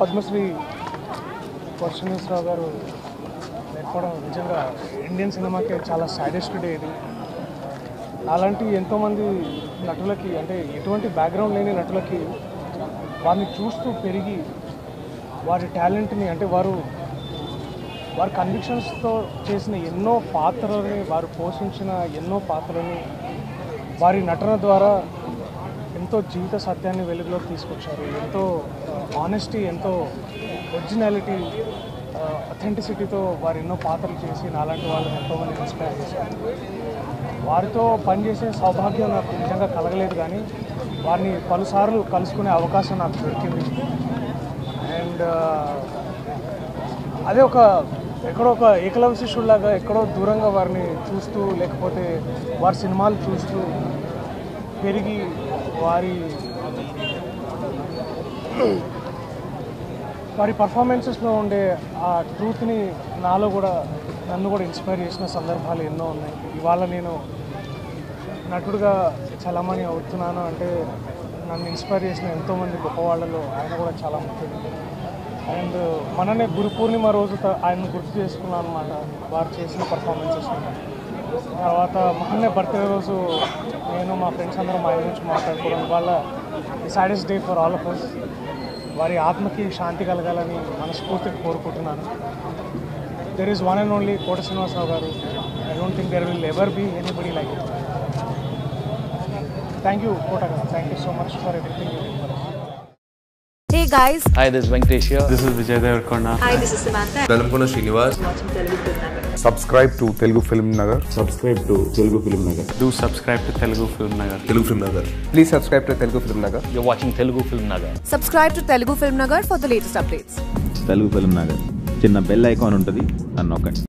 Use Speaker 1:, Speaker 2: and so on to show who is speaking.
Speaker 1: పద్మశ్రీ శ్రీనివాసరావు గారు లేకపోవడం నిజంగా ఇండియన్ సినిమాకి చాలా సాడెస్ట్ డే ఇది. అలాంటి ఎంతోమంది నటులకి అంటే ఎటువంటి బ్యాక్గ్రౌండ్ లేని నటులకి వారిని చూస్తూ పెరిగి వారి టాలెంట్ని అంటే వారి కన్విక్షన్స్తో చేసిన ఎన్నో పాత్రలని వారు పోషించిన ఎన్నో పాత్రలని వారి నటన ద్వారా ఎంతో జీవిత సత్యాన్ని వెలుగులోకి తీసుకొచ్చారు. ఎంతో ఆనెస్టీ, ఎంతో ఒరిజినాలిటీ, అథెంటిసిటీతో వారు ఎన్నో పాత్రలు చేసి నాలాంటి వాళ్ళని ఎంతోమంది ఇన్స్పైర్ చేశారు. వారితో పనిచేసే సౌభాగ్యం నాకు నిజంగా కలగలేదు, కానీ వారిని పలుసార్లు కలుసుకునే అవకాశం నాకు దొరికింది. అండ్ అదే ఎక్కడో ఒక ఏకలవ్య శిష్యుడిలాగా ఎక్కడో దూరంగా వారిని చూస్తూ లేకపోతే వారి సినిమాలు చూస్తూ పెరిగి వారి పర్ఫార్మెన్సెస్లో ఉండే ఆ ట్రూత్ని నన్ను కూడా ఇన్స్పైర్ చేసిన సందర్భాలు ఎన్నో ఉన్నాయి. ఇవాళ నేను నటుడుగా చలామణి అవుతున్నాను అంటే నన్ను ఇన్స్పైర్ చేసిన ఎంతోమంది గొప్ప వాళ్ళలో ఆయన కూడా చాలా ముఖ్యమైనది. అండ్ మననే గురు పూర్ణిమ రోజు ఆయన గుర్తు చేసుకున్నాను అనమాట, వారు చేసిన పర్ఫార్మెన్సెస్. తర్వాత మొన్నే బర్త్డే రోజు నేను మా ఫ్రెండ్స్ అందరం ఆయన గురించి మాట్లాడుకోవడం వాళ్ళ saddest day for all of us. వారి ఆత్మకి శాంతి కలగాలని మనస్ఫూర్తిగా కోరుకుంటున్నాను. There is one and only Kota Srinivasarao గారు. I don't think there will ever be anybody like it. Thank you Kota గారు. Thank you so much for everything you did for us.
Speaker 2: Hey guys.
Speaker 3: Hi, this is Venkatesh here.
Speaker 4: This is Vijay Devarkonda.
Speaker 2: Hi, this is Samantha.
Speaker 5: Velamkona Srinivas.
Speaker 2: Watching Telugu Film Nagar.
Speaker 6: Subscribe to Telugu Film Nagar.
Speaker 5: Subscribe to Telugu Film Nagar.
Speaker 4: Do subscribe to Telugu Film Nagar.
Speaker 5: Telugu Film Nagar.
Speaker 6: Please subscribe to Telugu Film Nagar.
Speaker 3: You're watching Telugu Film Nagar.
Speaker 2: Subscribe to Telugu Film Nagar for the latest updates.
Speaker 7: Telugu film Nagar చిన్న bell icon ఉంటుంది, నన్ను నొక్కండి.